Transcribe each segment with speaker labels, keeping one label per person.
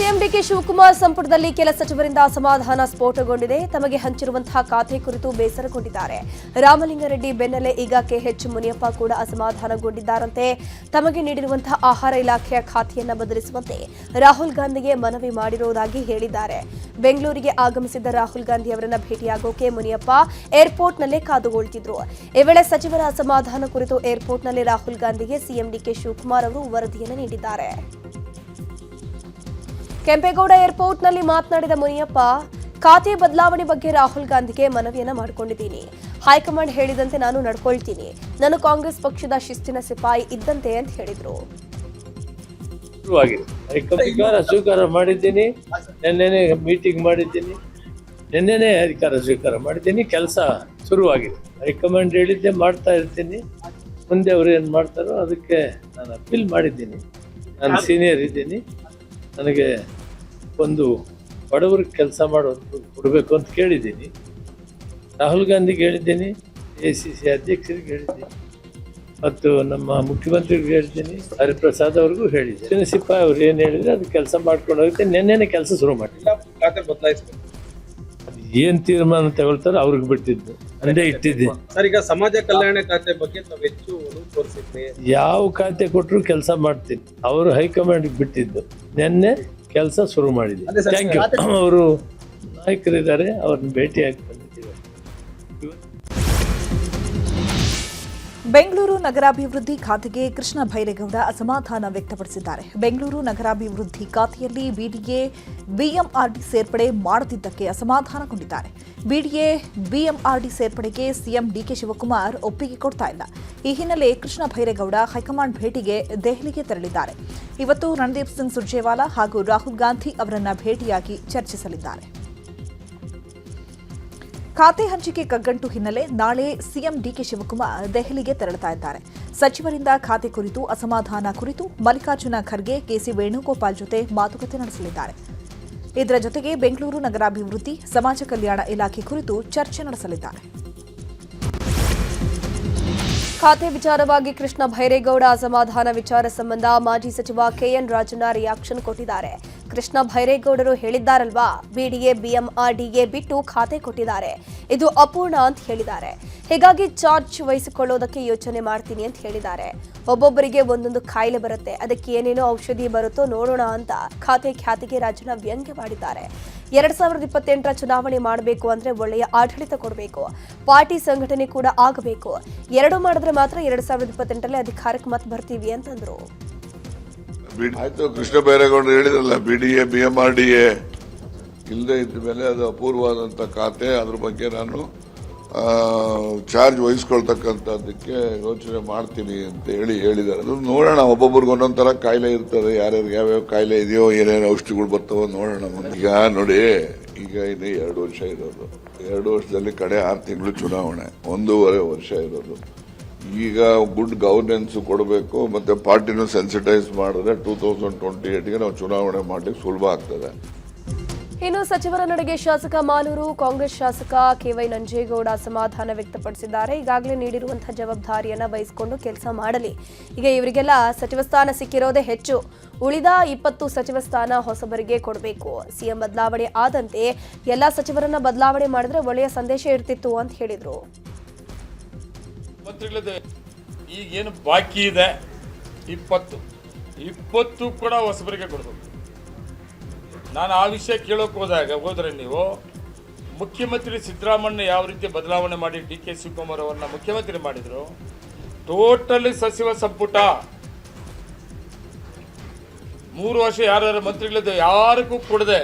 Speaker 1: CM DK Shivakumar ಸಂಪುಟದಲ್ಲಿ ಕೆಲ ಸಚಿವರಿಂದ ಅಸಮಾಧಾನ ಸ್ಫೋಟಗೊಂಡಿದೆ. ತಮಗೆ ಹಂಚಿರುವಂತಹ ಖಾತೆ ಕುರಿತು ಬೇಸರಗೊಂಡಿದ್ದಾರೆ. ರಾಮಲಿಂಗಾರೆಡ್ಡಿ ಬೆನ್ನಲ್ಲೇ ಈಗ ಕೆಎಚ್ ಮುನಿಯಪ್ಪ ಕೂಡ ಅಸಮಾಧಾನಗೊಂಡಿದ್ದಾರಂತೆ. ತಮಗೆ ನೀಡಿರುವಂತಹ ಆಹಾರ ಇಲಾಖೆಯ ಖಾತೆಯನ್ನ ಬದಲಿಸುವಂತೆ ರಾಹುಲ್ ಗಾಂಧಿಗೆ ಮನವಿ ಮಾಡಿರುವುದಾಗಿ ಹೇಳಿದ್ದಾರೆ. ಬೆಂಗಳೂರಿಗೆ ಆಗಮಿಸಿದ್ದ ರಾಹುಲ್ ಗಾಂಧಿ ಅವರನ್ನ ಭೇಟಿಯಾಗೋಕೆ ಮುನಿಯಪ್ಪ ಏರ್ಪೋರ್ಟ್ನಲ್ಲೇ ಕಾದುಕೊಳ್ತಿದ್ರು. ಈ ವೇಳೆ ಸಚಿವರ ಅಸಮಾಧಾನ ಕುರಿತು ಏರ್ಪೋರ್ಟ್ನಲ್ಲಿ ರಾಹುಲ್ ಗಾಂಧಿಗೆ ಸಿಎಂ ಡಿಕೆ ಶಿವಕುಮಾರ್ ಅವರು ವರದಿಯನ್ನು ನೀಡಿದ್ದಾರೆ. ಕೆಂಪೇಗೌಡ ಏರ್ಪೋರ್ಟ್ನಲ್ಲಿ ಮಾತನಾಡಿದ ಮುನಿಯಪ್ಪ, ಖಾತೆ ಬದಲಾವಣೆ ಬಗ್ಗೆ ರಾಹುಲ್ ಗಾಂಧಿಗೆ ಮನವಿಯನ್ನ ಮಾಡಿಕೊಂಡಿದ್ದೀನಿ. ಹೈಕಮಾಂಡ್ ಹೇಳಿದಂತೆ ನಾನು ನಡ್ಕೊಳ್ತೀನಿ. ನಾನು ಕಾಂಗ್ರೆಸ್ ಪಕ್ಷದ ಶಿಸ್ತಿನ ಸಿಪಾಯಿ ಇದ್ದಂತೆ ಅಂತ ಹೇಳಿದ್ರು.
Speaker 2: ಸ್ವೀಕಾರ ಮಾಡಿದ್ದೀನಿ, ನಿನ್ನೆನೆ ಮೀಟಿಂಗ್ ಮಾಡಿದ್ದೀನಿ, ನಿನ್ನೆನೆ ಅಧಿಕಾರ ಸ್ವೀಕಾರ ಮಾಡಿದ್ದೀನಿ. ಕೆಲಸ ಶುರುವಾಗಿದೆ. ಹೈಕಮಾಂಡ್ ಹೇಳಿದ್ದೆ ಮಾಡ್ತಾ ಇರ್ತೀನಿ. ಮುಂದೆ ಅವರು ಏನು ಮಾಡ್ತಾರೋ ಅದಕ್ಕೆ ನಾನು ಅಪೀಲ್ ಮಾಡಿದ್ದೀನಿ. ನಾನು ಸೀನಿಯರ್ ಇದ್ದೀನಿ. ನನಗೆ ಒಂದು ಬಡವರಿಗೆ ಕೆಲಸ ಮಾಡೋದು ಕೊಡಬೇಕು ಅಂತ ಕೇಳಿದ್ದೀನಿ. ರಾಹುಲ್ ಗಾಂಧಿಗೆ ಹೇಳಿದ್ದೀನಿ, ACC ಅಧ್ಯಕ್ಷರಿಗೆ ಹೇಳಿದ್ದೀನಿ, ಮತ್ತು ನಮ್ಮ ಮುಖ್ಯಮಂತ್ರಿಗಳಿಗೆ ಹೇಳಿದ್ದೀನಿ, ಹರಿಪ್ರಸಾದ್ ಅವ್ರಿಗೂ ಹೇಳಿದ್ದೀನಿ. ಸಿಪಾಯಿ ಅವ್ರು ಏನು ಹೇಳಿದ್ರೆ ಅದು ಕೆಲಸ ಮಾಡ್ಕೊಂಡು ಹೋಗುತ್ತೆ. ನೆನ್ನೆನೆ ಕೆಲಸ ಶುರು ಮಾಡಿ
Speaker 3: ಖಾತೆ ಬದಲಾಯಿಸಬೇಕು.
Speaker 2: ಅದು ಏನು ತೀರ್ಮಾನ ತಗೊಳ್ತಾರೋ ಅವ್ರಿಗೆ ಬಿಟ್ಟಿದ್ದು, ಅಂದೇ ಇಟ್ಟಿದ್ದೀನಿ.
Speaker 3: ಸರ್, ಈಗ ಸಮಾಜ ಕಲ್ಯಾಣ ಖಾತೆ ಬಗ್ಗೆ ನಾವು ಹೆಚ್ಚು ಒಲವು ತೋರಿಸಿದ್ವಿ.
Speaker 2: ಯಾವ ಖಾತೆ ಕೊಟ್ಟರು ಕೆಲಸ ಮಾಡ್ತೀನಿ. ಅವರು ಹೈಕಮಾಂಡ್ಗೆ ಬಿಟ್ಟಿದ್ದು. ನಿನ್ನೆ ಕೆಲಸ ಶುರು ಮಾಡಿದ್ದೀನಿ. Thank you. ಅವರು ನಾಯಕರಿದ್ದಾರೆ, ಅವ್ರನ್ನ ಭೇಟಿಯಾಗಿ ಬಂದಿದ್ದೀವಿ.
Speaker 4: ಬೆಂಗಳೂರು ನಗರಾಭಿವೃದ್ಧಿ ಖಾತೆಗೆ ಕೃಷ್ಣ ಭೈರೇಗೌಡ ಅಸಮಾಧಾನ ವ್ಯಕ್ತಪಡಿಸಿದ್ದಾರೆ. ಬೆಂಗಳೂರು ನಗರಾಭಿವೃದ್ಧಿ ಖಾತೆಯಲ್ಲಿ ಬಿಡಿಎ ಬಿಎಂಆರ್ಡಿ ಸೇರ್ಪಡೆ ಮಾಡದಿದ್ದಕ್ಕೆ ಅಸಮಾಧಾನಗೊಂಡಿದ್ದಾರೆ. BDA BMRD ಸೇರ್ಪಡೆಗೆ CM DK Shivakumar ಒಪ್ಪಿಗೆ ಕೊಡ್ತಾ ಇಲ್ಲ. ಈ ಹಿನ್ನೆಲೆ ಕೃಷ್ಣ ಭೈರೇಗೌಡ ಹೈಕಮಾಂಡ್ ಭೇಟಿಗೆ ದೆಹಲಿಗೆ ತೆರಳಿದ್ದಾರೆ. ಇವತ್ತು ರಣದೀಪ್ ಸಿಂಗ್ ಸುರ್ಜೇವಾಲಾ ಹಾಗೂ ರಾಹುಲ್ ಗಾಂಧಿ ಅವರನ್ನ ಭೇಟಿಯಾಗಿ ಚರ್ಚಿಸಲಿದ್ದಾರೆ. ಖಾತೆ ಹಂಚಿಕೆ ಕಗ್ಗಂಟು ಹಿನ್ನೆಲೆ ನಾಳೆ ಸಿಎಂ ಡಿಕೆ ಶಿವಕುಮಾರ್ ದೆಹಲಿಗೆ ತೆರಳುತ್ತಾ ಇದ್ದಾರೆ. ಸಚಿವರಿಂದ ಖಾತೆ ಕುರಿತು ಅಸಮಾಧಾನ ಕುರಿತು ಮಲ್ಲಿಕಾರ್ಜುನ ಖರ್ಗೆ, ಕೆಸಿ ವೇಣುಗೋಪಾಲ್ ಜೊತೆ ಮಾತುಕತೆ ನಡೆಸಲಿದ್ದಾರೆ. ಇದರ ಜೊತೆಗೆ ಬೆಂಗಳೂರು ನಗರಾಭಿವೃದ್ಧಿ, ಸಮಾಜ ಕಲ್ಯಾಣ ಇಲಾಖೆ ಕುರಿತು ಚರ್ಚೆ ನಡೆಸಲಿದ್ದಾರೆ.
Speaker 1: ಖಾತೆ ವಿಚಾರವಾಗಿ ಕೃಷ್ಣ ಭೈರೇಗೌಡ ಅಸಮಾಧಾನ ವಿಚಾರ ಸಂಬಂಧ ಮಾಜಿ ಸಚಿವ ಕೆಎನ್ ರಾಜಣ್ಣ ರಿಯಾಕ್ಷನ್ ಕೊಟ್ಟಿದ್ದಾರೆ. ಕೃಷ್ಣ ಭೈರೇಗೌಡರು ಹೇಳಿದ್ದಾರಲ್ವಾ, ಬಿಡಿಎ ಬಿಎಂಆರ್ಡಿಗೆ ಬಿಟ್ಟು ಖಾತೆ ಕೊಟ್ಟಿದ್ದಾರೆ, ಇದು ಅಪೂರ್ಣ ಅಂತ ಹೇಳಿದ್ದಾರೆ. ಹೀಗಾಗಿ ಚಾರ್ಜ್ ವಹಿಸಿಕೊಳ್ಳೋದಕ್ಕೆ ಯೋಚನೆ ಮಾಡ್ತೀನಿ ಅಂತ ಹೇಳಿದ್ದಾರೆ. ಒಬ್ಬೊಬ್ಬರಿಗೆ ಒಂದೊಂದು ಕಾಯಿಲೆ ಬರುತ್ತೆ, ಅದಕ್ಕೆ ಏನೇನೋ ಔಷಧಿ ಬರುತ್ತೋ ನೋಡೋಣ ಅಂತ ಖಾತೆ ಖ್ಯಾತಿಗೆ ರಾಜಣ್ಣ ವ್ಯಂಗ್ಯ ಮಾಡಿದ್ದಾರೆ. 2028ರ ಚುನಾವಣೆ ಮಾಡಬೇಕು ಅಂದ್ರೆ ಒಳ್ಳೆಯ ಆಡಳಿತ ಕೊಡಬೇಕು, ಪಾರ್ಟಿ ಸಂಘಟನೆ ಕೂಡ ಆಗಬೇಕು. ಎರಡು ಮಾಡಿದ್ರೆ ಮಾತ್ರ 2028ರಲ್ಲಿ ಅಧಿಕಾರಕ್ಕೆ ಮತ್ತೆ ಬರ್ತೀವಿ ಅಂತಂದ್ರು.
Speaker 5: ಆಯ್ತು, ಕೃಷ್ಣ ಬೈರೇಗೌಡರು ಹೇಳಿದ್ರಲ್ಲ, ಬಿಡಿಎ ಬಿಎಂಆರ್ಡಿಎ ಇಲ್ಲದೆ ಇದ್ದ ಮೇಲೆ ಅದು ಅಪೂರ್ವವಾದಂಥ ಖಾತೆ. ಅದ್ರ ಬಗ್ಗೆ ನಾನು ಚಾರ್ಜ್ ವಹಿಸ್ಕೊಳ್ತಕ್ಕಂಥದ್ದಕ್ಕೆ ಯೋಚನೆ ಮಾಡ್ತೀನಿ ಅಂತ ಹೇಳಿದ್ದಾರೆ. ಅದು ನೋಡೋಣ, ಒಬ್ಬೊಬ್ರಿಗೆ ಒಂದೊಂಥರ ಕಾಯಿಲೆ ಇರ್ತದೆ, ಯಾರ್ಯಾರಿಗೆ ಯಾವ್ಯಾವ ಕಾಯಿಲೆ ಇದೆಯೋ, ಏನೇನು ಔಷಧಿಗಳು ಬರ್ತಾವೋ ನೋಡೋಣ. ಈಗ ನೋಡಿ, ಈಗ ಇನ್ನು 2 ವರ್ಷ ಇರೋದು, 2 ವರ್ಷದಲ್ಲಿ ಕಡೆ 6 ತಿಂಗಳು ಚುನಾವಣೆ, 1.5 ವರ್ಷ ಇರೋದು. ಈಗ ಗುಡ್ ಗವರ್ನೆನ್ಸ್ ಕೊಡಬೇಕು, ಮತ್ತೆ ಪಾರ್ಟಿನೂ ಸೆನ್ಸಿಟೈಸ್ ಮಾಡಿದ್ರೆ 2028ಗೆ ನಾವು ಚುನಾವಣೆ ಮಾಡ್ಲಿಕ್ಕೆ ಸುಲಭ ಆಗ್ತದೆ.
Speaker 1: ಇನ್ನು ಸಚಿವರ ನಡೆಗೆ ಶಾಸಕ ಮಾಲೂರು ಕಾಂಗ್ರೆಸ್ ಶಾಸಕ ಕೆವೈ ನಂಜೇಗೌಡ ಅಸಮಾಧಾನ ವ್ಯಕ್ತಪಡಿಸಿದ್ದಾರೆ. ಈಗಾಗಲೇ ನೀಡಿರುವಂತಹ ಜವಾಬ್ದಾರಿಯನ್ನ ವಹಿಸಿಕೊಂಡು ಕೆಲಸ ಮಾಡಲಿ. ಈಗ ಇವರಿಗೆಲ್ಲ ಸಚಿವ ಸ್ಥಾನ ಸಿಕ್ಕಿರೋದೇ ಹೆಚ್ಚು, ಉಳಿದ 20 ಸಚಿವ ಸ್ಥಾನ ಹೊಸಬರಿಗೆ ಕೊಡಬೇಕು. ಸಿಎಂ ಬದಲಾವಣೆ ಆದಂತೆ ಎಲ್ಲಾ ಸಚಿವರನ್ನ ಬದಲಾವಣೆ ಮಾಡಿದ್ರೆ ಒಳ್ಳೆಯ ಸಂದೇಶ ಇರ್ತಿತ್ತು ಅಂತ ಹೇಳಿದ್ರು.
Speaker 6: ಈಗ ಏನು ಬಾಕಿ ಇದೆ 20 ಕೂಡ ಹೊಸಬರಿಗೆ ಕೊಡಬೇಕು. ನಾನು ಆ ವಿಷಯ ಕೇಳೋಕೆ ಹೋದ್ರೆ ನೀವು ಮುಖ್ಯಮಂತ್ರಿ ಸಿದ್ದರಾಮಯ್ಯ ಯಾವ ರೀತಿ ಬದಲಾವಣೆ ಮಾಡಿ ಡಿ ಕೆ ಶಿವಕುಮಾರ್ ಅವರನ್ನ ಮುಖ್ಯಮಂತ್ರಿ ಮಾಡಿದ್ರು, ಟೋಟಲಿ ಸಚಿವ ಸಂಪುಟ 3 ವರ್ಷ ಯಾರ್ಯಾರ ಮಂತ್ರಿಗಳಿದ್ದು ಯಾರಿಗೂ ಕೊಡದೆ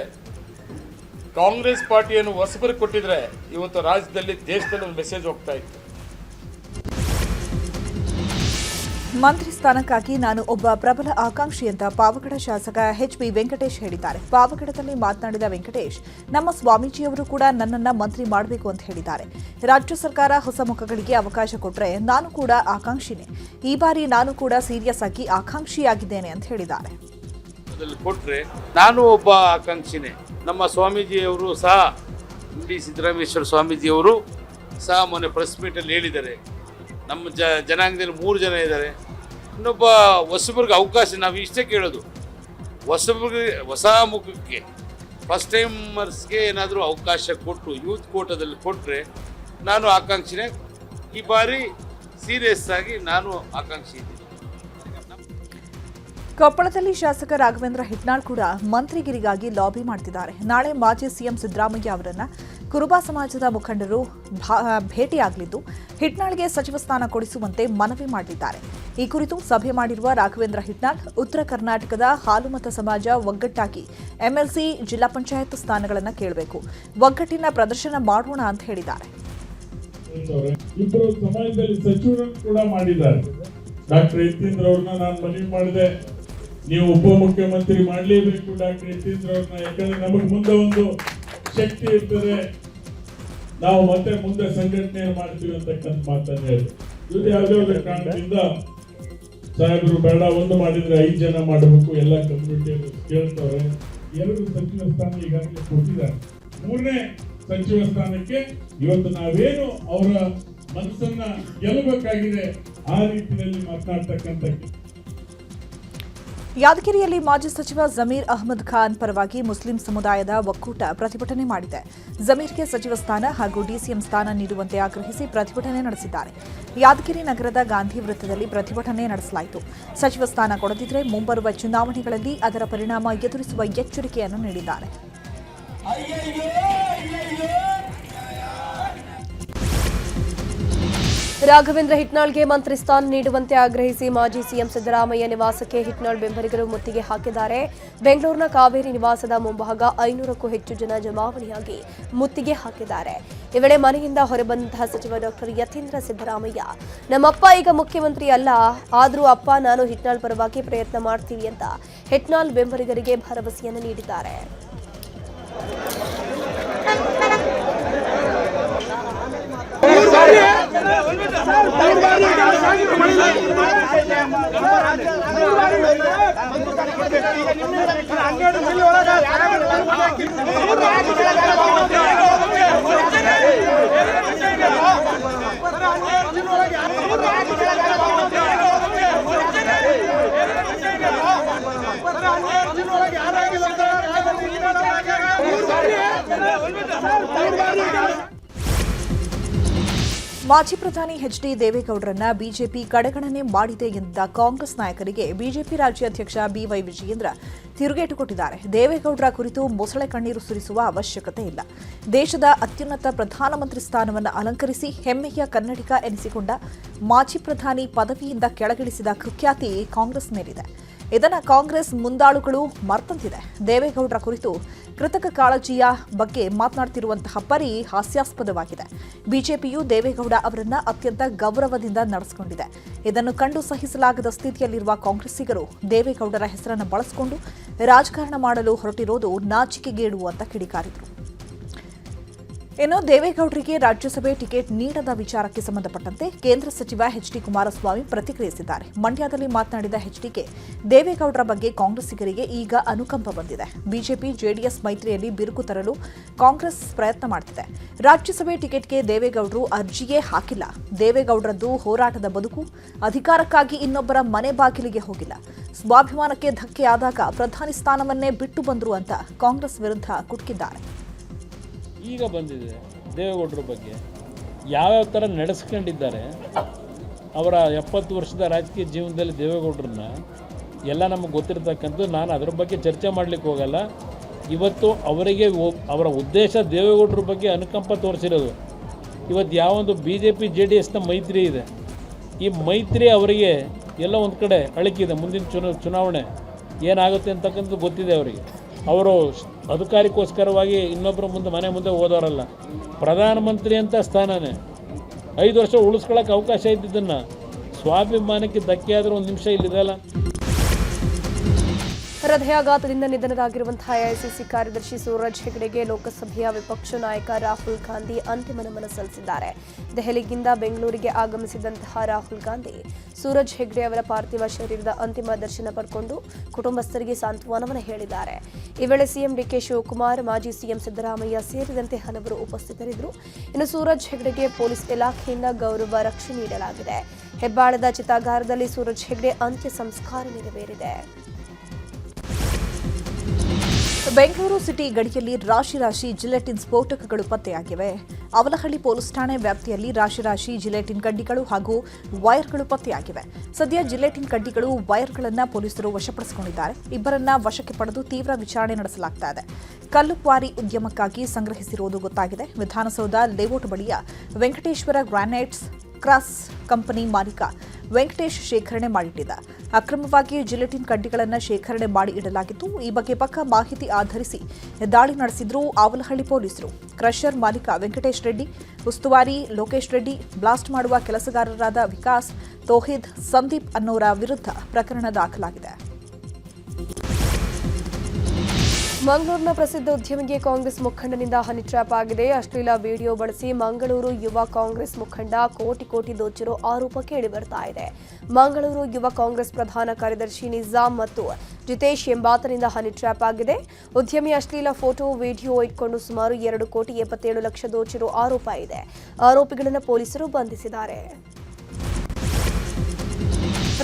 Speaker 6: ಕಾಂಗ್ರೆಸ್ ಪಾರ್ಟಿಯನ್ನು ಹೊಸಬರಿಗೆ ಕೊಟ್ಟಿದ್ರೆ ಇವತ್ತು ರಾಜ್ಯದಲ್ಲಿ ದೇಶದಲ್ಲಿ ಒಂದು ಮೆಸೇಜ್ ಹೋಗ್ತಾ ಇತ್ತು.
Speaker 4: ಮಂತ್ರಿ ಸ್ಥಾನಕ್ಕಾಗಿ ನಾನು ಒಬ್ಬ ಪ್ರಬಲ ಆಕಾಂಕ್ಷಿ ಅಂತ ಪಾವಗಡ ಶಾಸಕ ಎಚ್.ಬಿ. ವೆಂಕಟೇಶ್ ಹೇಳಿದ್ದಾರೆ. ಪಾವಗಡದಲ್ಲಿ ಮಾತನಾಡಿದ ವೆಂಕಟೇಶ್, ನಮ್ಮ ಸ್ವಾಮೀಜಿಯವರು ಕೂಡ ನನ್ನನ್ನ ಮಂತ್ರಿ ಮಾಡಬೇಕು ಅಂತ ಹೇಳಿದ್ದಾರೆ. ರಾಜ್ಯ ಸರ್ಕಾರ ಹೊಸ ಮುಖಗಳಿಗೆ ಅವಕಾಶ ಕೊಟ್ಟರೆ ನಾನು ಕೂಡ ಆಕಾಂಕ್ಷಿನೇ. ಈ ಬಾರಿ ನಾನು ಕೂಡ ಸೀರಿಯಸ್ ಆಗಿ ಆಕಾಂಕ್ಷಿಯಾಗಿದ್ದೇನೆ ಅಂತ ಹೇಳಿದ್ದಾರೆ.
Speaker 6: ಕೊಟ್ರೆ ನಾನು ಒಬ್ಬ ಆಕಾಂಕ್ಷಿನೇ. ನಮ್ಮ ಸ್ವಾಮೀಜಿಯವರು ಸಹ ಡಿ ಸಿದ್ದರಾಮೇಶ್ವರ ಸ್ವಾಮೀಜಿಯವರು ಸಹ ಮೊನ್ನೆ ಪ್ರೆಸ್ ಮೀಟಲ್ಲಿ ಹೇಳಿದ್ದಾರೆ, ನಮ್ಮ ಜನಾಂಗದಲ್ಲಿ 3 ಜನ ಇದ್ದಾರೆ, ಇನ್ನೊಬ್ಬ ಹೊಸಬರಿಗೆ ಅವಕಾಶ. ನಾವು ಇಷ್ಟೇ ಕೇಳೋದು,
Speaker 7: ಹೊಸ ಮುಖಕ್ಕೆ ಫಸ್ಟ್ ಟೈಮರ್ಸ್ಗೆ ಏನಾದರೂ ಅವಕಾಶ ಕೊಟ್ಟು ಯೂತ್ ಕೋಟಾದಲ್ಲಿ ಕೊಟ್ಟರೆ ನಾನು ಆಕಾಂಕ್ಷಿನೇ. ಈ ಬಾರಿ ಸೀರಿಯಸ್ ಆಗಿ ನಾನು ಆಕಾಂಕ್ಷಿ ಇದ್ದೀನಿ.
Speaker 4: ಕೊಪ್ಪಳದಲ್ಲಿ ಶಾಸಕ ರಾಘವೇಂದ್ರ ಹಿಟ್ನಾಳ್ ಕೂಡ ಮಂತ್ರಿಗಿರಿಗಾಗಿ ಲಾಬಿ ಮಾಡ್ತಿದ್ದಾರೆ. ನಾಳೆ ಮಾಜಿ ಸಿಎಂ ಸಿದ್ದರಾಮಯ್ಯ ಅವರನ್ನ ಕುರುಬ ಸಮಾಜದ ಮುಖಂಡರು ಭೇಟಿಯಾಗಲಿದ್ದು ಹಿಟ್ನಾಳ್ಗೆ ಸಚಿವ ಸ್ಥಾನ ಕೊಡಿಸುವಂತೆ ಮನವಿ ಮಾಡಲಿದ್ದಾರೆ. ಈ ಕುರಿತು ಸಭೆ ಮಾಡಿರುವ ರಾಘವೇಂದ್ರ ಹಿಟ್ನಾಳ್ ಉತ್ತರ ಕರ್ನಾಟಕದ ಹಾಲುಮತ ಸಮಾಜ ಒಗ್ಗಟ್ಟಾಗಿ ಎಂಎಲ್ಸಿ ಜಿಲ್ಲಾ ಪಂಚಾಯತ್ ಸ್ಥಾನಗಳನ್ನು ಕೇಳಬೇಕು, ಒಗ್ಗಟ್ಟಿನ ಪ್ರದರ್ಶನ ಮಾಡೋಣ ಅಂತ ಹೇಳಿದ್ದಾರೆ.
Speaker 8: ಇಬ್ಬರು ಸಮಾಜದಲ್ಲಿ ಸಚಿವರನ್ನು ಕೂಡ ಮಾಡಿದ್ದಾರೆ. ಡಾಕ್ಟರ್ ಯತೀಂದ್ರ ಅವ್ರನ್ನ ನಾನು ಮನವಿ ಮಾಡಿದೆ, ನೀವು ಉಪಮುಖ್ಯಮಂತ್ರಿ ಮಾಡಲೇಬೇಕು ಡಾಕ್ಟರ್ ಯತೀಂದ್ರ ಅವ್ರನ್ನ, ಯಾಕಂದ್ರೆ ನಮಗೆ ಮುಂದೆ ಒಂದು ಶಕ್ತಿ ಇರ್ತದೆ, ನಾವು ಮತ್ತೆ ಮುಂದೆ ಸಂಘಟನೆ ಮಾಡ್ತೀವಿ ಅಂತಕ್ಕಂಥ ಮಾತನ್ನು ಹೇಳಿ. ಇದು ಯಾವುದೇ ಒಂದು ಕಾರಣದಿಂದ ಸಾಹೇಬರು ಬೇಡ, ಒಂದು ಮಾಡಿದ್ರೆ 5 ಜನ ಮಾಡಬೇಕು, ಎಲ್ಲ ಕಮ್ಯುನಿಟಿಯವರು ಕೇಳ್ತವ್ರೆ. 2 ಸಚಿವ ಸ್ಥಾನ ಈಗಾಗಲೇ ಕೊಟ್ಟಿದ್ದಾರೆ. 3ನೇ ಸಚಿವ ಸ್ಥಾನಕ್ಕೆ ಇವತ್ತು ನಾವೇನು ಅವರ ಮನಸ್ಸನ್ನ ಗೆಲ್ಲಬೇಕಾಗಿದೆ ಆ ರೀತಿಯಲ್ಲಿ ಮಾತನಾಡ್ತಕ್ಕಂಥ.
Speaker 4: ಯಾದಗಿರಿಯಲ್ಲಿ ಮಾಜಿ ಸಚಿವ ಜಮೀರ್ ಅಹಮದ್ ಖಾನ್ ಪರವಾಗಿ ಮುಸ್ಲಿಂ ಸಮುದಾಯದ ಒಕ್ಕೂಟ ಪ್ರತಿಭಟನೆ ಮಾಡಿದೆ. ಜಮೀರ್ಗೆ ಸಚಿವ ಸ್ಥಾನ ಹಾಗೂ ಡಿಸಿಎಂ ಸ್ಥಾನ ನೀಡುವಂತೆ ಆಗ್ರಹಿಸಿ ಪ್ರತಿಭಟನೆ ನಡೆಸಿದ್ದಾರೆ. ಯಾದಗಿರಿ ನಗರದ ಗಾಂಧಿ ವೃತ್ತದಲ್ಲಿ ಪ್ರತಿಭಟನೆ ನಡೆಸಲಾಯಿತು. ಸಚಿವ ಸ್ಥಾನ ಕೊಡದಿದ್ದರೆ ಮುಂಬರುವ ಚುನಾವಣೆಗಳಲ್ಲಿ ಅದರ ಪರಿಣಾಮ ಎದುರಿಸುವ ಎಚ್ಚರಿಕೆಯನ್ನು ನೀಡಿದ್ದಾರೆ.
Speaker 1: ರಾಘವೇಂದ್ರ ಹಿಟ್ನಾಳ್ಗೆ ಮಂತ್ರಿ ಸ್ಥಾನ ನೀಡುವಂತೆ ಆಗ್ರಹಿಸಿ ಮಾಜಿ ಸಿಎಂ ಸಿದ್ದರಾಮಯ್ಯ ನಿವಾಸಕ್ಕೆ ಹಿಟ್ನಾಳ್ ಬೆಂಬಲಿಗರು ಮುತ್ತಿಗೆ ಹಾಕಿದ್ದಾರೆ. ಬೆಂಗಳೂರಿನ ಕಾವೇರಿ ನಿವಾಸದ ಮುಂಭಾಗ 500ಕ್ಕೂ ಹೆಚ್ಚು ಜನ ಜಮಾವಣೆಯಾಗಿ ಮುತ್ತಿಗೆ ಹಾಕಿದ್ದಾರೆ. ಈ ವೇಳೆ ಮನೆಯಿಂದ ಹೊರಬಂದಂತಹ ಸಚಿವ ಡಾಕ್ಟರ್ ಯತೀಂದ್ರ ಸಿದ್ದರಾಮಯ್ಯ, ನಮ್ಮಪ್ಪ ಈಗ ಮುಖ್ಯಮಂತ್ರಿ ಅಲ್ಲ, ಆದರೂ ಅಪ್ಪ ನಾನು ಹಿಟ್ನಾಳ್ ಪರವಾಗಿ ಪ್ರಯತ್ನ ಮಾಡ್ತೀವಿ ಅಂತ ಹಿಟ್ನಾಳ್ ಬೆಂಬಲಿಗರಿಗೆ ಭರವಸೆಯನ್ನು ನೀಡಿದ್ದಾರೆ.
Speaker 4: ಮಾಜಿ ಪ್ರಧಾನಿ ಎಚ್ಡಿ ದೇವೇಗೌಡರನ್ನ ಬಿಜೆಪಿ ಕಡೆಗಣನೆ ಮಾಡಿದೆ ಎಂದ ಕಾಂಗ್ರೆಸ್ ನಾಯಕರಿಗೆ ಬಿಜೆಪಿ ರಾಜ್ಯಾಧ್ಯಕ್ಷ ಬಿವೈ ವಿಜಯೇಂದ್ರ ತಿರುಗೇಟು ಕೊಟ್ಟಿದ್ದಾರೆ. ದೇವೇಗೌಡರ ಕುರಿತು ಮೊಸಳೆ ಕಣ್ಣೀರು ಸುರಿಸುವ ಅವಶ್ಯಕತೆ ಇಲ್ಲ. ದೇಶದ ಅತ್ಯುನ್ನತ ಪ್ರಧಾನಮಂತ್ರಿ ಸ್ಥಾನವನ್ನು ಅಲಂಕರಿಸಿ ಹೆಮ್ಮೆಯ ಕನ್ನಡಿಗ ಎನಿಸಿಕೊಂಡ ಮಾಜಿ ಪ್ರಧಾನಿ ಪದವಿಯಿಂದ ಕೆಳಗಿಳಿಸಿದ ಕುಖ್ಯಾತಿ ಕಾಂಗ್ರೆಸ್ ಮೇಲಿದೆ. ಇದನ್ನು ಕಾಂಗ್ರೆಸ್ ಮುಂದಾಳುಗಳು ಮರ್ತಂತಿದೆ. ದೇವೇಗೌಡರ ಕುರಿತು ಕೃತಕ ಕಾಳಜಿಯ ಬಗ್ಗೆ ಮಾತನಾಡುತ್ತಿರುವಂತಹ ಪರಿ ಹಾಸ್ಯಾಸ್ಪದವಾಗಿದೆ. ಬಿಜೆಪಿಯು ದೇವೇಗೌಡ ಅವರನ್ನ ಅತ್ಯಂತ ಗೌರವದಿಂದ ನಡೆಸಿಕೊಂಡಿದೆ. ಇದನ್ನು ಕಂಡು ಸಹಿಸಲಾಗದ ಸ್ಥಿತಿಯಲ್ಲಿರುವ ಕಾಂಗ್ರೆಸ್ಸಿಗರು ದೇವೇಗೌಡರ ಹೆಸರನ್ನು ಬಳಸಿಕೊಂಡು ರಾಜಕಾರಣ ಮಾಡಲು ಹೊರಟಿರೋದು ನಾಚಿಕೆಗೇಡು ಅಂತ ಕಿಡಿಕಾರಿದರು. ಇನ್ನು ದೇವೇಗೌಡರಿಗೆ ರಾಜ್ಯಸಭೆ ಟಿಕೆಟ್ ನೀಡದ ವಿಚಾರಕ್ಕೆ ಸಂಬಂಧಪಟ್ಟಂತೆ ಕೇಂದ್ರ ಸಚಿವ ಎಚ್ಡಿ ಕುಮಾರಸ್ವಾಮಿ ಪ್ರತಿಕ್ರಿಯಿಸಿದ್ದಾರೆ. ಮಂಡ್ಯದಲ್ಲಿ ಮಾತನಾಡಿದ ಎಚ್ಡಿಕೆ, ದೇವೇಗೌಡರ ಬಗ್ಗೆ ಕಾಂಗ್ರೆಸ್ಸಿಗರಿಗೆ ಈಗ ಅನುಕಂಪ ಬಂದಿದೆ. ಬಿಜೆಪಿ ಜೆಡಿಎಸ್ ಮೈತ್ರಿಯಲ್ಲಿ ಬಿರುಕು ತರಲು ಕಾಂಗ್ರೆಸ್ ಪ್ರಯತ್ನ ಮಾಡುತ್ತಿದೆ. ರಾಜ್ಯಸಭೆ ಟಿಕೆಟ್ಗೆ ದೇವೇಗೌಡರು ಅರ್ಜಿಯೇ ಹಾಕಿಲ್ಲ. ದೇವೇಗೌಡರದ್ದು ಹೋರಾಟದ ಬದುಕು, ಅಧಿಕಾರಕ್ಕಾಗಿ ಇನ್ನೊಬ್ಬರ ಮನೆ ಬಾಗಿಲಿಗೆ ಹೋಗಿಲ್ಲ. ಸ್ವಾಭಿಮಾನಕ್ಕೆ ಧಕ್ಕೆ ಆದಾಗ ಪ್ರಧಾನಿ ಸ್ಥಾನವನ್ನೇ ಬಿಟ್ಟು ಬಂದರು ಅಂತ ಕಾಂಗ್ರೆಸ್ ವಿರುದ್ಧ ಕುಟುಕಿದ್ದಾರೆ.
Speaker 9: ಈಗ ಬಂದಿದೆ ದೇವೇಗೌಡರ ಬಗ್ಗೆ ಯಾವ್ಯಾವ ಥರ ನಡೆಸ್ಕೊಂಡಿದ್ದಾರೆ. ಅವರ 70 ವರ್ಷದ ರಾಜಕೀಯ ಜೀವನದಲ್ಲಿ ದೇವೇಗೌಡರನ್ನ ಎಲ್ಲ ನಮಗೆ ಗೊತ್ತಿರ್ತಕ್ಕಂಥದ್ದು. ನಾನು ಅದರ ಬಗ್ಗೆ ಚರ್ಚೆ ಮಾಡಲಿಕ್ಕೆ ಹೋಗಲ್ಲ. ಇವತ್ತು ಅವರಿಗೆ ಅವರ ಉದ್ದೇಶ ದೇವೇಗೌಡರ ಬಗ್ಗೆ ಅನುಕಂಪ ತೋರಿಸಿರೋದು. ಇವತ್ತು ಯಾವೊಂದು BJP JDSನ ಮೈತ್ರಿ ಇದೆ, ಈ ಮೈತ್ರಿ ಅವರಿಗೆ ಎಲ್ಲ ಒಂದು ಕಡೆ ಅಳಕಿದೆ. ಮುಂದಿನ ಚುನಾವಣೆ ಏನಾಗುತ್ತೆ ಅಂತಕ್ಕಂಥದ್ದು ಗೊತ್ತಿದೆ ಅವರಿಗೆ. ಅವರು ಅಧಿಕಾರಕ್ಕೋಸ್ಕರವಾಗಿ ಇನ್ನೊಬ್ಬರ ಮನೆ ಮುಂದೆ ಹೋದವರಲ್ಲ. ಪ್ರಧಾನಮಂತ್ರಿ ಅಂತ ಸ್ಥಾನನೇ 5 ವರ್ಷ ಉಳಿಸ್ಕೊಳ್ಳೋಕೆ ಅವಕಾಶ ಇದ್ದಿದ್ದನ್ನು ಸ್ವಾಭಿಮಾನಕ್ಕೆ ಧಕ್ಕೆ ಆದರೂ ಒಂದು ನಿಮಿಷ ಇಲ್ಲಿದೆಯಲ್ಲ.
Speaker 1: ಹೃದಯಾಘಾತದಿಂದ ನಿಧನರಾಗಿರುವಂತಹ ಎಐಸಿಸಿ ಕಾರ್ಯದರ್ಶಿ ಸೂರಜ್ ಹೆಗ್ಡೆಗೆ ಲೋಕಸಭೆಯ ವಿಪಕ್ಷ ನಾಯಕ ರಾಹುಲ್ ಗಾಂಧಿ ಅಂತಿಮ ನಮನ ಸಲ್ಲಿಸಿದ್ದಾರೆ. ದೆಹಲಿಯಿಂದ ಬೆಂಗಳೂರಿಗೆ ಆಗಮಿಸಿದಂತಹ ರಾಹುಲ್ ಗಾಂಧಿ ಸೂರಜ್ ಹೆಗ್ಡೆ ಅವರ ಪಾರ್ಥಿವ ಶರೀರದ ಅಂತಿಮ ದರ್ಶನ ಪಡೆದುಕೊಂಡು ಕುಟುಂಬಸ್ಥರಿಗೆ ಸಾಂತ್ವನವನ್ನು ಹೇಳಿದ್ದಾರೆ. ಈ ವೇಳೆ ಸಿಎಂ ಡಿಕೆ ಶಿವಕುಮಾರ್, ಮಾಜಿ ಸಿಎಂ ಸಿದ್ದರಾಮಯ್ಯ ಸೇರಿದಂತೆ ಹಲವರು ಉಪಸ್ಥಿತರಿದ್ದರು. ಇನ್ನು ಸೂರಜ್ ಹೆಗ್ಡೆಗೆ ಪೊಲೀಸ್ ಇಲಾಖೆಯಿಂದ ಗೌರವ ರಕ್ಷೆ ನೀಡಲಾಗಿದೆ. ಹೆಬ್ಬಾಳದ ಚಿತಾಗಾರದಲ್ಲಿ ಸೂರಜ್ ಹೆಗ್ಡೆ ಅಂತ್ಯ ಸಂಸ್ಕಾರ ನೆರವೇರಿದೆ.
Speaker 4: ಬೆಂಗಳೂರು ಸಿಟಿ ಗಡಿಯಲ್ಲಿ ರಾಶಿ ಜಿಲೆಟಿನ್ ಸ್ಫೋಟಕಗಳು ಪತ್ತೆಯಾಗಿವೆ. ಅವಲಹಳ್ಳಿ ಪೊಲೀಸ್ ಠಾಣೆ ವ್ಯಾಪ್ತಿಯಲ್ಲಿ ರಾಶಿ ಜಿಲೆಟಿನ್ ಕಡ್ಡಿಗಳು ಹಾಗೂ ವೈರ್ಗಳು ಪತ್ತೆಯಾಗಿವೆ. ಸದ್ಯ ಜಿಲೆಟಿನ್ ಕಡ್ಡಿಗಳು ವೈರ್ಗಳನ್ನು ಪೊಲೀಸರು ವಶಪಡಿಸಿಕೊಂಡಿದ್ದಾರೆ. ಇಬ್ಬರನ್ನ ವಶಕ್ಕೆ ಪಡೆದು ತೀವ್ರ ವಿಚಾರಣೆ ನಡೆಸಲಾಗ್ತಾ ಇದೆ. ಕಲ್ಲು ಕ್ವಾರಿ ಉದ್ಯಮಕ್ಕಾಗಿ ಸಂಗ್ರಹಿಸಿರುವುದು ಗೊತ್ತಾಗಿದೆ. ವಿಧಾನಸೌಧ ಲೇಔಟ್ ಬಳಿಯ ವೆಂಕಟೇಶ್ವರ ಗ್ರಾನೈಟ್ಸ್ ಕ್ರಾಸ್ ಕಂಪನಿ ಮಾಲೀಕ ವೆಂಕಟೇಶ್ ಶೇಖರಣೆ ಮಾಡಿಟ್ಟಿದ್ದ. ಅಕ್ರಮವಾಗಿ ಜಿಲೆಟಿನ್ ಕಡ್ಡಿಗಳನ್ನು ಶೇಖರಣೆ ಮಾಡಿ ಇಡಲಾಗಿತ್ತು. ಈ ಬಗ್ಗೆ ಪಕ್ಕಾ ಮಾಹಿತಿ ಆಧರಿಸಿ ದಾಳಿ ನಡೆಸಿದ್ರು ಅವಲಹಳ್ಳಿ ಪೊಲೀಸರು. ಕ್ರಷರ್ ಮಾಲೀಕ ವೆಂಕಟೇಶ್ ರೆಡ್ಡಿ, ಉಸ್ತುವಾರಿ ಲೋಕೇಶ್ ರೆಡ್ಡಿ, ಬ್ಲಾಸ್ಟ್ ಮಾಡುವ ಕೆಲಸಗಾರರಾದ ವಿಕಾಸ್, ತೋಹಿದ್, ಸಂದೀಪ್ ಅನ್ನೋರ ವಿರುದ್ಧ ಪ್ರಕರಣ ದಾಖಲಾಗಿದೆ.
Speaker 1: ಮಂಗಳೂರಿನ ಪ್ರಸಿದ್ಧ ಉದ್ಯಮಿಗೆ ಕಾಂಗ್ರೆಸ್ ಮುಖಂಡನಿಂದ ಹನಿ ಟ್ರ್ಯಾಪ್ ಆಗಿದೆ. ಅಶ್ಲೀಲ ವಿಡಿಯೋ ಬಳಸಿ ಮಂಗಳೂರು ಯುವ ಕಾಂಗ್ರೆಸ್ ಮುಖಂಡ ಕೋಟಿ ದೋಚಿರೋ ಆರೋಪ ಕೇಳಿಬರ್ತಾ ಇದೆ. ಮಂಗಳೂರು ಯುವ ಕಾಂಗ್ರೆಸ್ ಪ್ರಧಾನ ಕಾರ್ಯದರ್ಶಿ ನಿಜಾಮ್ ಮತ್ತು ಜಿತೇಶ್ ಎಂಬಾತನಿಂದ ಹನಿ ಟ್ರ್ಯಾಪ್ ಆಗಿದೆ. ಉದ್ಯಮಿ ಅಶ್ಲೀಲ ಫೋಟೋ, ವಿಡಿಯೋ ಇಟ್ಕೊಂಡು ಸುಮಾರು 2,77,00,000 ದೋಚಿರೋ ಆರೋಪ ಇದೆ. ಆರೋಪಿಗಳನ್ನು ಪೊಲೀಸರು ಬಂಧಿಸಿದ್ದಾರೆ.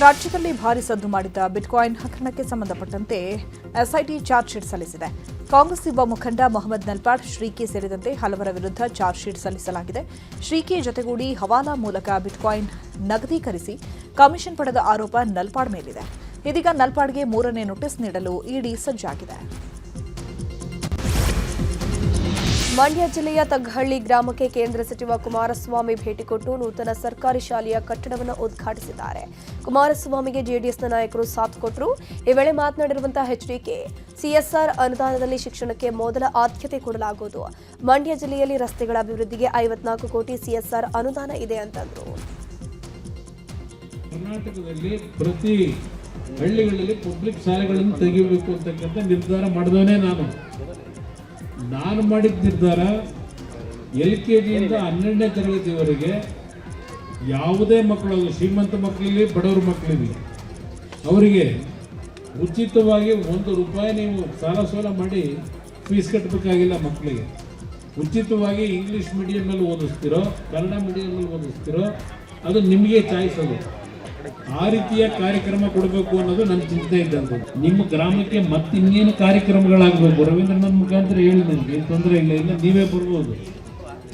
Speaker 4: ರಾಜ್ಯದಲ್ಲಿ ಭಾರಿ ಸದ್ದು ಮಾಡಿದ್ದ ಬಿಟ್ಕಾಯಿನ್ ಹಗರಣಕ್ಕೆ ಸಂಬಂಧಪಟ್ಟಂತೆ ಎಸ್ಐಟಿ ಚಾರ್ಜ್ ಶೀಟ್ ಸಲ್ಲಿಸಿದೆ. ಕಾಂಗ್ರೆಸ್ ಯುವ ಮುಖಂಡ ಮೊಹಮ್ಮದ್ ನಲ್ಪಾಡ್, ಶ್ರೀಕಿ ಸೇರಿದಂತೆ ಹಲವರ ವಿರುದ್ಧ ಚಾರ್ಜ್ ಶೀಟ್ ಸಲ್ಲಿಸಲಾಗಿದೆ. ಶ್ರೀಕಿ ಜೊತೆಗೂಡಿ ಹವಾಲಾ ಮೂಲಕ ಬಿಟ್ಕಾಯಿನ್ ನಗದೀಕರಿಸಿ ಕಮಿಷನ್ ಪಡೆದ ಆರೋಪ ನಲ್ಪಾಡ್ ಮೇಲಿದೆ. ಇದೀಗ ನಲ್ಪಾಡ್ಗೆ 3ನೇ ನೋಟಿಸ್ ನೀಡಲು ಇಡಿ ಸಜ್ಜಾಗಿದೆ.
Speaker 1: ಮಂಡ್ಯ ಜಿಲ್ಲೆಯ ತಗ್ಗಹಳ್ಳಿ ಗ್ರಾಮಕ್ಕೆ ಕೇಂದ್ರ ಸಚಿವ ಕುಮಾರಸ್ವಾಮಿ ಭೇಟಿ ಕೊಟ್ಟು ನೂತನ ಸರ್ಕಾರಿ ಶಾಲೆಯ ಕಟ್ಟಡವನ್ನು ಉದ್ಘಾಟಿಸಿದ್ದಾರೆ. ಕುಮಾರಸ್ವಾಮಿಗೆ ಜೆಡಿಎಸ್ನ ನಾಯಕರು ಸಾಥ್ ಕೊಟ್ಟರು. ಈ ವೇಳೆ ಮಾತನಾಡಿರುವಂತಹ ಎಚ್ಡಿಕೆ, ಸಿಎಸ್ಆರ್ ಅನುದಾನದಲ್ಲಿ ಶಿಕ್ಷಣಕ್ಕೆ ಮೊದಲ ಆದ್ಯತೆ ಕೊಡಲಾಗುವುದು. ಮಂಡ್ಯ ಜಿಲ್ಲೆಯಲ್ಲಿ ರಸ್ತೆಗಳ ಅಭಿವೃದ್ಧಿಗೆ 54 ಕೋಟಿ ಸಿಎಸ್ಆರ್ ಅನುದಾನ ಇದೆ ಅಂತಂದ್ರು.
Speaker 9: ಕರ್ನಾಟಕದಲ್ಲಿ ಪ್ರತಿ ಹಳ್ಳಿಗಳಲ್ಲಿ ಪಬ್ಲಿಕ್ ಶಾಲೆಗಳನ್ನು ತೆಗೆಯಬೇಕು ಅಂತಕ್ಕಂಥ ನಿರ್ಧಾರ ಮಾಡಿದವನೇ ನಾನು ಮಾಡಿದ ನಿರ್ಧಾರ LKGಯಿಂದ 12ನೇ ತರಗತಿವರೆಗೆ ಯಾವುದೇ ಮಕ್ಕಳು, ಶ್ರೀಮಂತ ಮಕ್ಕಳಿರಲಿ ಬಡವರ ಮಕ್ಕಳಿರಲಿ, ಅವರಿಗೆ ಉಚಿತವಾಗಿ ₹1 ನೀವು ಸಾಲ ಮಾಡಿ ಫೀಸ್ ಕಟ್ಟಬೇಕಾಗಿಲ್ಲ. ಮಕ್ಕಳಿಗೆ ಉಚಿತವಾಗಿ ಇಂಗ್ಲೀಷ್ ಮೀಡಿಯಮಲ್ಲಿ ಓದಿಸ್ತಿರೋ, ಕನ್ನಡ ಮೀಡಿಯಮಲ್ಲಿ ಓದಿಸ್ತಿರೋ, ಅದು ನಿಮಗೆ ಚಾಯ್ಸ್. ಅದು ಆ ರೀತಿಯ ಕಾರ್ಯಕ್ರಮ ಕೊಡಬೇಕು ಅನ್ನೋದು ನನ್ನ ಚಿಂತೆ ಇದ್ದಂಥದ್ದು. ನಿಮ್ಮ ಗ್ರಾಮಕ್ಕೆ ಮತ್ತಿನ್ನೇನು ಕಾರ್ಯಕ್ರಮಗಳಾಗಬೇಕು, ರವೀಂದ್ರನಾಥ್ ಮುಖಾಂತರ ಹೇಳಿ, ನನಗೆ ತೊಂದರೆ ಇಲ್ಲ, ನೀವೇ ಬರ್ಬೋದು.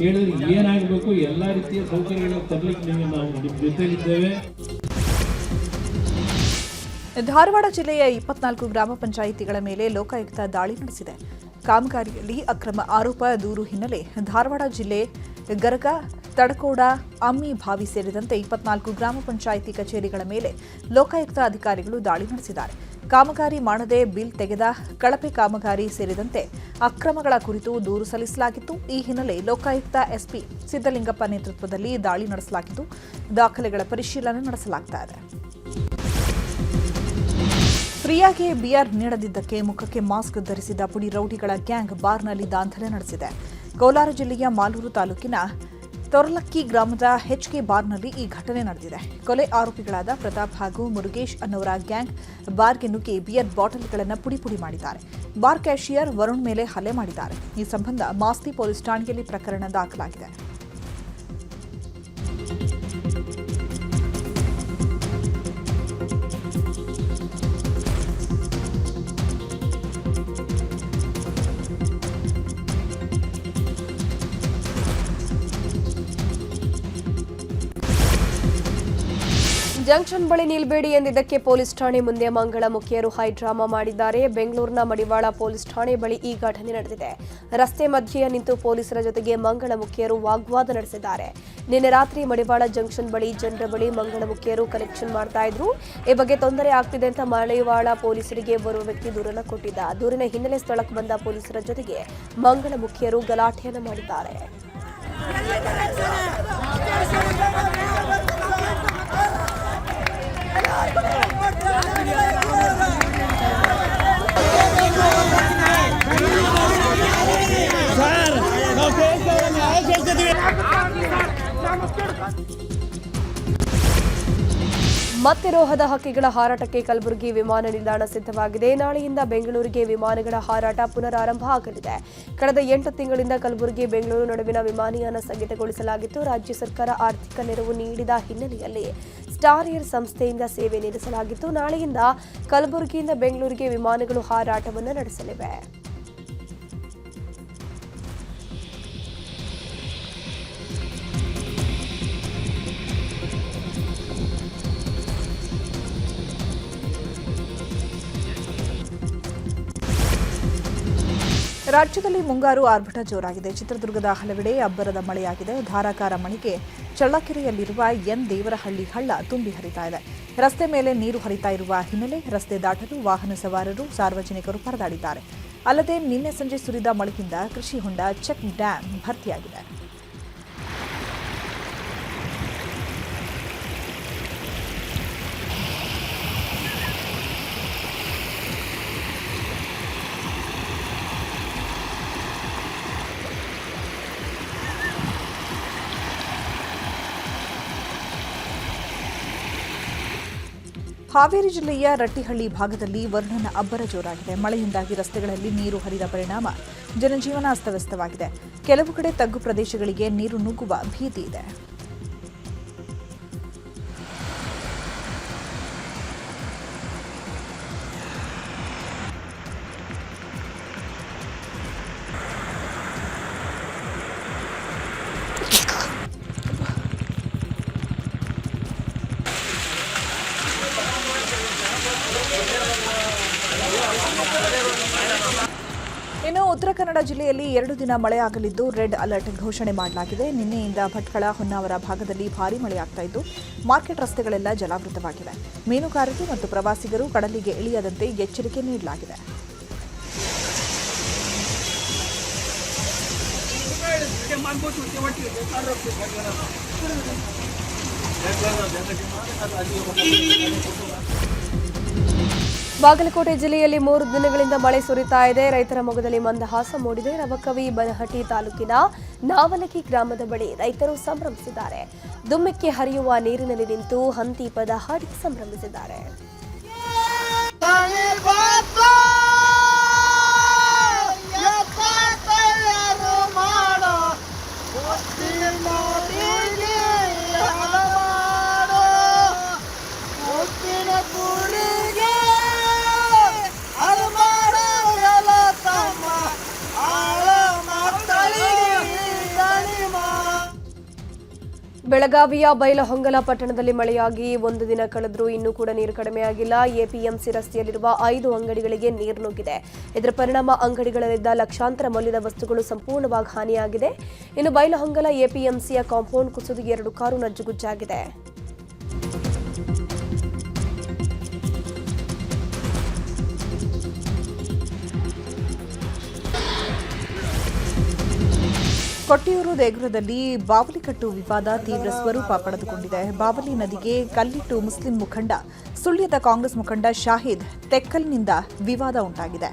Speaker 9: ಹೇಳಿದ್ರೆ ಏನಾಗಬೇಕು, ಎಲ್ಲ ರೀತಿಯ ಸೌಕರ್ಯಗಳನ್ನು ತರಲಿಕ್ಕೆ ನಾವು ನಿಮ್ಮ ಜೊತೆಲಿದ್ದೇವೆ.
Speaker 4: ಧಾರವಾಡ ಜಿಲ್ಲೆಯ 24 ಗ್ರಾಮ ಪಂಚಾಯಿತಿಗಳ ಮೇಲೆ ಲೋಕಾಯುಕ್ತ ದಾಳಿ ನಡೆಸಿದೆ. ಕಾಮಗಾರಿಯಲ್ಲಿ ಅಕ್ರಮ ಆರೋಪ ದೂರು ಹಿನ್ನೆಲೆ ಧಾರವಾಡ ಜಿಲ್ಲೆ ಗರಗ, ತಡಕೋಡ, ಅಮ್ಮಿ ಬಾವಿ ಸೇರಿದಂತೆ 24 ಗ್ರಾಮ ಪಂಚಾಯಿತಿ ಕಚೇರಿಗಳ ಮೇಲೆ ಲೋಕಾಯುಕ್ತ ಅಧಿಕಾರಿಗಳು ದಾಳಿ ನಡೆಸಿದ್ದಾರೆ. ಕಾಮಗಾರಿ ಮಾಡದೆ ಬಿಲ್ ತೆಗೆದ, ಕಳಪೆ ಕಾಮಗಾರಿ ಸೇರಿದಂತೆ ಅಕ್ರಮಗಳ ಕುರಿತು ದೂರು ಸಲ್ಲಿಸಲಾಗಿತ್ತು. ಈ ಹಿನ್ನೆಲೆ ಲೋಕಾಯುಕ್ತ ಎಸ್ಪಿ ಸಿದ್ದಲಿಂಗಪ್ಪ ನೇತೃತ್ವದಲ್ಲಿ ದಾಳಿ ನಡೆಸಲಾಗಿದ್ದು, ದಾಖಲೆಗಳ ಪರಿಶೀಲನೆ ನಡೆಸಲಾಗ್ತಾ ಇದೆ. ಫ್ರೀಯಾಗಿ ಬಿಯರ್ ನೀಡದಿದ್ದಕ್ಕೆ ಮುಖಕ್ಕೆ ಮಾಸ್ಕ್ ಧರಿಸಿದ ಪುಡಿ ರೌಡಿಗಳ ಗ್ಯಾಂಗ್ ಬಾರ್ನಲ್ಲಿ ದಾಂಧಲೆ ನಡೆಸಿದೆ. ಕೋಲಾರ ಜಿಲ್ಲೆಯ ಮಾಲೂರು ತಾಲೂಕಿನ ತೊರಲಕ್ಕಿ ಗ್ರಾಮದ HK ಬಾರ್ನಲ್ಲಿ ಈ ಘಟನೆ ನಡೆದಿದೆ. ಕೊಲೆ ಆರೋಪಿಗಳಾದ ಪ್ರತಾಪ್ ಹಾಗೂ ಮುರುಗೇಶ್ ಅನ್ನೋರ ಗ್ಯಾಂಗ್ ಬಾರ್ಗೆ ನುಗ್ಗಿ ಬಿಯರ್ ಬಾಟಲ್ಗಳನ್ನು ಪುಡಿ ಮಾಡಿದ್ದಾರೆ. ಬಾರ್ ಕ್ಯಾಷಿಯರ್ ವರುಣ್ ಮೇಲೆ ಹಲ್ಲೆ ಮಾಡಿದ್ದಾರೆ. ಈ ಸಂಬಂಧ ಮಾಸ್ತಿ ಪೊಲೀಸ್ ಠಾಣೆಯಲ್ಲಿ ಪ್ರಕರಣ ದಾಖಲಾಗಿದೆ.
Speaker 1: ಜಂಕ್ಷನ್ ಬಳಿ ನಿಲ್ಬೇಡಿ ಎಂದಿದ್ದಕ್ಕೆ ಪೊಲೀಸ್ ಠಾಣೆ ಮುಂದೆ ಮಂಗಳ ಮುಖಿಯರು ಹೈಡ್ರಾಮಾ ಮಾಡಿದ್ದಾರೆ. ಬೆಂಗಳೂರಿನ ಮಡಿವಾಳ ಪೊಲೀಸ್ ಠಾಣೆ ಬಳಿ ಈ ಘಟನೆ ನಡೆದಿದೆ. ರಸ್ತೆ ಮಧ್ಯೆ ನಿಂತು ಪೊಲೀಸರ ಜೊತೆಗೆ ಮಂಗಳ ಮುಖಿಯರು ವಾಗ್ವಾದ ನಡೆಸಿದ್ದಾರೆ. ನಿನ್ನೆ ರಾತ್ರಿ ಮಡಿವಾಳ ಜಂಕ್ಷನ್ ಬಳಿ ಜನರ ಬಳಿ ಮಂಗಳ ಮುಖಿಯರು ಕಲೆಕ್ಷನ್ ಮಾಡ್ತಾ ಇದ್ರು. ಈ ಬಗ್ಗೆ ತೊಂದರೆ ಆಗ್ತಿದೆ ಅಂತ ಮಡಿವಾಳ ಪೊಲೀಸರಿಗೆ ಬರುವ ವ್ಯಕ್ತಿ ದೂರನ್ನು ಕೊಟ್ಟಿದ್ದ. ದೂರಿನ ಹಿನ್ನೆಲೆ ಸ್ಥಳಕ್ಕೆ ಬಂದ ಪೊಲೀಸರ ಜೊತೆಗೆ ಮಂಗಳ ಮುಖಿಯರು ಗಲಾಟೆಯನ್ನು ಮಾಡಿದ್ದಾರೆ. ಮತ್ತೆ ರೋಹದ ಹಕ್ಕಿಗಳ ಹಾರಾಟಕ್ಕೆ ಕಲಬುರಗಿ ವಿಮಾನ ನಿಲ್ದಾಣ ಸಿದ್ಧವಾಗಿದೆ. ನಾಳೆಯಿಂದ ಬೆಂಗಳೂರಿಗೆ ವಿಮಾನಗಳ ಹಾರಾಟ ಪುನರಾರಂಭ ಆಗಲಿದೆ. ಕಳೆದ 8 ತಿಂಗಳಿಂದ ಕಲಬುರಗಿ ಬೆಂಗಳೂರು ನಡುವಿನ ವಿಮಾನಯಾನ ಸ್ಥಗಿತಗೊಳಿಸಲಾಗಿತ್ತು. ರಾಜ್ಯ ಸರ್ಕಾರ ಆರ್ಥಿಕ ನೆರವು ನೀಡಿದ ಹಿನ್ನೆಲೆಯಲ್ಲಿ ಸ್ಟಾರ್ ಏರ್ ಸಂಸ್ಥೆಯಿಂದ ಸೇವೆ ನೀಡಿಸಲಾಗಿತ್ತು. ನಾಳೆಯಿಂದ ಕಲಬುರಗಿಯಿಂದ ಬೆಂಗಳೂರಿಗೆ ವಿಮಾನಗಳು ಹಾರಾಟವನ್ನು ನಡೆಸಲಿವೆ.
Speaker 4: ರಾಜ್ಯದಲ್ಲಿ ಮುಂಗಾರು ಆರ್ಭಟ ಜೋರಾಗಿದೆ. ಚಿತ್ರದುರ್ಗದ ಹಲವೆಡೆ ಅಬ್ಬರದ ಮಳೆಯಾಗಿದೆ. ಧಾರಾಕಾರ ಮಳೆಗೆ ಚಳ್ಳಕೆರೆಯಲ್ಲಿರುವ ದೇವರಹಳ್ಳಿ ಹಳ್ಳ ತುಂಬಿ ಹರಿತಾ ಇದೆ. ರಸ್ತೆ ಮೇಲೆ ನೀರು ಹರಿತಾ ಇರುವ ಹಿನ್ನೆಲೆ ರಸ್ತೆ ದಾಟಲು ವಾಹನ ಸವಾರರು, ಸಾರ್ವಜನಿಕರು ಪರದಾಡಿದ್ದಾರೆ. ಅಲ್ಲದೆ ನಿನ್ನೆ ಸಂಜೆ ಸುರಿದ ಮಳೆಯಿಂದ ಕೃಷಿ ಹೊಂಡ, ಚೆಕ್ ಡ್ಯಾಂ ಭರ್ತಿಯಾಗಿದೆ. ಹಾವೇರಿ ಜಿಲ್ಲೆಯ ರಟ್ಟಿಹಳ್ಳಿ ಭಾಗದಲ್ಲಿ ವರುಣನ ಅಬ್ಬರ ಜೋರಾಗಿದೆ. ಮಳೆಯಿಂದಾಗಿ ರಸ್ತೆಗಳಲ್ಲಿ ನೀರು ಹರಿದ ಪರಿಣಾಮ ಜನಜೀವನ ಅಸ್ತವ್ಯಸ್ತವಾಗಿದೆ. ಕೆಲವು ಕಡೆ ತಗ್ಗು ಪ್ರದೇಶಗಳಿಗೆ ನೀರು ನುಗ್ಗುವ ಭೀತಿ ಇದೆ. ಇನ್ನು ಉತ್ತರ ಕನ್ನಡ ಜಿಲ್ಲೆಯಲ್ಲಿ 2 ದಿನ ಮಳೆಯಾಗಲಿದ್ದು ರೆಡ್ ಅಲರ್ಟ್ ಘೋಷಣೆ ಮಾಡಲಾಗಿದೆ. ನಿನ್ನೆಯಿಂದ ಭಟ್ಕಳ, ಹೊನ್ನಾವರ ಭಾಗದಲ್ಲಿ ಭಾರೀ ಮಳೆಯಾಗ್ತಾ ಇದ್ದು ಮಾರ್ಕೆಟ್ ರಸ್ತೆಗಳೆಲ್ಲ ಜಲಾವೃತವಾಗಿವೆ. ಮೀನುಗಾರರು ಮತ್ತು ಪ್ರವಾಸಿಗರು ಕಡಲಿಗೆ ಇಳಿಯದಂತೆ ಎಚ್ಚರಿಕೆ ನೀಡಲಾಗಿದೆ.
Speaker 1: ಬಾಗಲಕೋಟೆ ಜಿಲ್ಲೆಯಲ್ಲಿ 3 ದಿನಗಳಿಂದ ಮಳೆ ಸುರಿತಾ ಇದೆ. ರೈತರ ಮೊಗದಲ್ಲಿ ಮಂದಹಾಸ ಮೂಡಿದೆ. ರವಕವಿ ಬನಹಟ್ಟಿ ತಾಲೂಕಿನ ನಾವಲಗಿ ಗ್ರಾಮದ ಬಳಿ ರೈತರು ಸಂಭ್ರಮಿಸಿದ್ದಾರೆ. ದುಮ್ಮಿಕ್ಕೆ ಹರಿಯುವ ನೀರಿನಲ್ಲಿ ನಿಂತು ಹಂತಿ ಪದ ಹಾಡಿ ಸಂಭ್ರಮಿಸಿದ್ದಾರೆ. ಬೆಳಗಾವಿಯ ಬೈಲಹೊಂಗಲ ಪಟ್ಟಣದಲ್ಲಿ ಮಳೆಯಾಗಿ 1 ದಿನ ಕಳೆದರೂ ಇನ್ನೂ ಕೂಡ ನೀರು ಕಡಿಮೆಯಾಗಿಲ್ಲ. ಎಪಿಎಂಸಿ ರಸ್ತೆಯಲ್ಲಿರುವ 5 ಅಂಗಡಿಗಳಿಗೆ ನೀರು ನುಗ್ಗಿದೆ. ಇದರ ಪರಿಣಾಮ ಅಂಗಡಿಗಳಲ್ಲಿದ್ದ ಲಕ್ಷಾಂತರ ಮೌಲ್ಯದ ವಸ್ತುಗಳು ಸಂಪೂರ್ಣವಾಗಿ ಹಾನಿಯಾಗಿದೆ. ಇನ್ನು ಬೈಲಹೊಂಗಲ ಎಪಿಎಂಸಿಯ ಕಾಂಪೌಂಡ್ ಕುಸಿದು 2 ಕಾರು ನಜ್ಜುಗುಜ್ಜಾಗಿದೆ.
Speaker 4: ಕೊಟ್ಟಿಯೂರು ದೇಗುಲದಲ್ಲಿ ಬಾವಲಿಕಟ್ಟು ವಿವಾದ ತೀವ್ರ ಸ್ವರೂಪ ಪಡೆದುಕೊಂಡಿದೆ. ಬಾವಲಿ ನದಿಗೆ ಕಲ್ಲಿಟ್ಟು ಮುಸ್ಲಿಂ ಮುಖಂಡ, ಸುಳ್ಯದ ಕಾಂಗ್ರೆಸ್ ಮುಖಂಡ ಶಾಹಿದ್ ತೆಕ್ಕಲ್ನಿಂದ ವಿವಾದ ಉಂಟಾಗಿದೆ.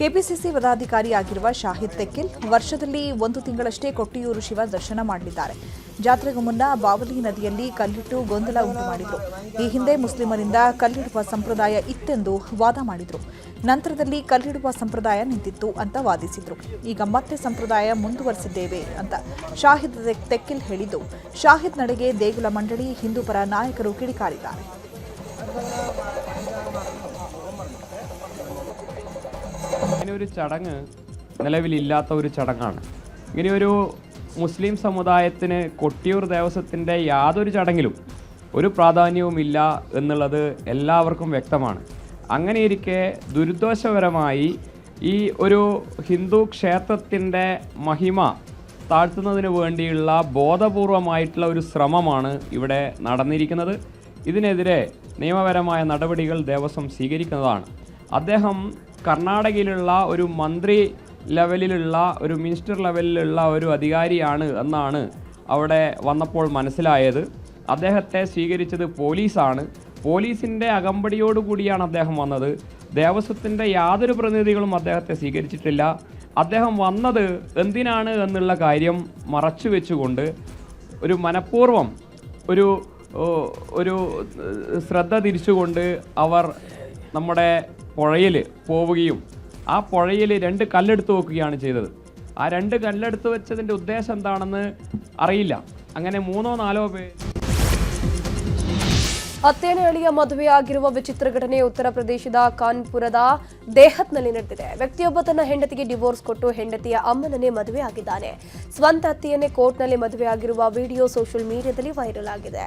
Speaker 4: ಕೆಪಿಸಿಸಿ ಪದಾಧಿಕಾರಿಯಾಗಿರುವ ಶಾಹಿದ್ ತೆಕ್ಕಿಲ್ ವರ್ಷದಲ್ಲಿ 1 ತಿಂಗಳಷ್ಟೇ ಕೊಟ್ಟಿಯೂರು ಶಿವ ದರ್ಶನ ಮಾಡಲಿದ್ದಾರೆ. ಜಾತ್ರೆಗೂ ಮುನ್ನ ಬಾವಲಿ ನದಿಯಲ್ಲಿ ಕಲ್ಲಿಟ್ಟು ಗೊಂದಲ ಉಂಟು ಮಾಡಿದ್ರು. ಈ ಹಿಂದೆ ಮುಸ್ಲಿಮರಿಂದ ಕಲ್ಲಿಡುವ ಸಂಪ್ರದಾಯ ಇತ್ತೆಂದು ವಾದ ಮಾಡಿದ್ರು. ನಂತರದಲ್ಲಿ ಕಲ್ಲಿಡುವ ಸಂಪ್ರದಾಯ ನಿಂತಿತ್ತು ಅಂತ ವಾದಿಸಿದ್ರು. ಈಗ ಮತ್ತೆ ಸಂಪ್ರದಾಯ ಮುಂದುವರೆಸಿದ್ದೇವೆ ಅಂತ ಶಾಹಿದ್ ತೆಕ್ಕಿಲ್ ಹೇಳಿದ್ದು, ಶಾಹಿದ್ ನಡೆಗೆ ದೇಗುಲ ಮಂಡಳಿ, ಹಿಂದೂ ಪರ നായകರು ಕಿಡಿಕಾರಿದ್ದಾರೆ.
Speaker 10: ഇങ്ങനെയൊരു ചടങ്ങ് നിലവിലില്ലാത്ത ഒരു ചടങ്ങാണ്. ഇങ്ങനെയൊരു മുസ്ലിം സമുദായത്തിന് കൊട്ടിയൂർ ദേവസ്വത്തിൻ്റെ യാതൊരു ചടങ്ങിലും ഒരു പ്രാധാന്യവുമില്ല എന്നുള്ളത് എല്ലാവർക്കും വ്യക്തമാണ്. അങ്ങനെയിരിക്കെ ദുരുദ്ദേശപരമായി ഈ ഒരു ഹിന്ദു ക്ഷേത്രത്തിൻ്റെ മഹിമ താഴ്ത്തുന്നതിന് വേണ്ടിയുള്ള ബോധപൂർവമായിട്ടുള്ള ഒരു ശ്രമമാണ് ഇവിടെ നടന്നിരിക്കുന്നത്. ഇതിനെതിരെ നിയമപരമായ നടപടികൾ ദേവസ്വം സ്വീകരിക്കുന്നതാണ്. അദ്ദേഹം കർണാടകയിലുള്ള ഒരു മന്ത്രി ലെവലിലുള്ള ഒരു മിനിസ്റ്റർ ലെവലിലുള്ള ഒരു അധികാരിയാണ് എന്നാണ് അവിടെ വന്നപ്പോൾ മനസ്സിലായത്. അദ്ദേഹത്തെ സ്വീകരിച്ചത് പോലീസാണ്. പോലീസിൻ്റെ അകമ്പടിയോടുകൂടിയാണ് അദ്ദേഹം വന്നത്. ദേവസ്വത്തിൻ്റെ യാതൊരു പ്രതിനിധികളും അദ്ദേഹത്തെ സ്വീകരിച്ചിട്ടില്ല. അദ്ദേഹം വന്നത് എന്തിനാണ് എന്നുള്ള കാര്യം മറച്ചു വെച്ചുകൊണ്ട് ഒരു മനഃപൂർവ്വം ഒരു ശ്രദ്ധ തിരിച്ചുകൊണ്ട് അവർ നമ്മുടെ പുഴയിൽ പോവുകയും ആ പുഴയിൽ 2 കല്ലെടുത്ത് വെക്കുകയാണ് ചെയ്തത്. ആ 2 കല്ലെടുത്ത് വെച്ചതിൻ്റെ ഉദ്ദേശം എന്താണെന്ന് അറിയില്ല. അങ്ങനെ 3-4 പേര്
Speaker 1: ಅತ್ತೇನೆ ಅಳಿಯ ಮದುವೆಯಾಗಿರುವ ವಿಚಿತ್ರ ಘಟನೆ ಉತ್ತರ ಪ್ರದೇಶದ ಕಾನ್ಪುರದ ದೇಹತ್ನಲ್ಲಿ ನಡೆದಿದೆ. ವ್ಯಕ್ತಿಯೊಬ್ಬ ತನ್ನ ಹೆಂಡತಿಗೆ ಡಿವೋರ್ಸ್ ಕೊಟ್ಟು ಹೆಂಡತಿಯ ಅಮ್ಮನನ್ನೇ ಮದುವೆಯಾಗಿದ್ದಾನೆ. ಸ್ವಂತ ಅತ್ತೆಯನ್ನೇ ಕೋರ್ಟ್ನಲ್ಲಿ ಮದುವೆಯಾಗಿರುವ ವಿಡಿಯೋ ಸೋಷಿಯಲ್ ಮೀಡಿಯಾದಲ್ಲಿ ವೈರಲ್ ಆಗಿದೆ.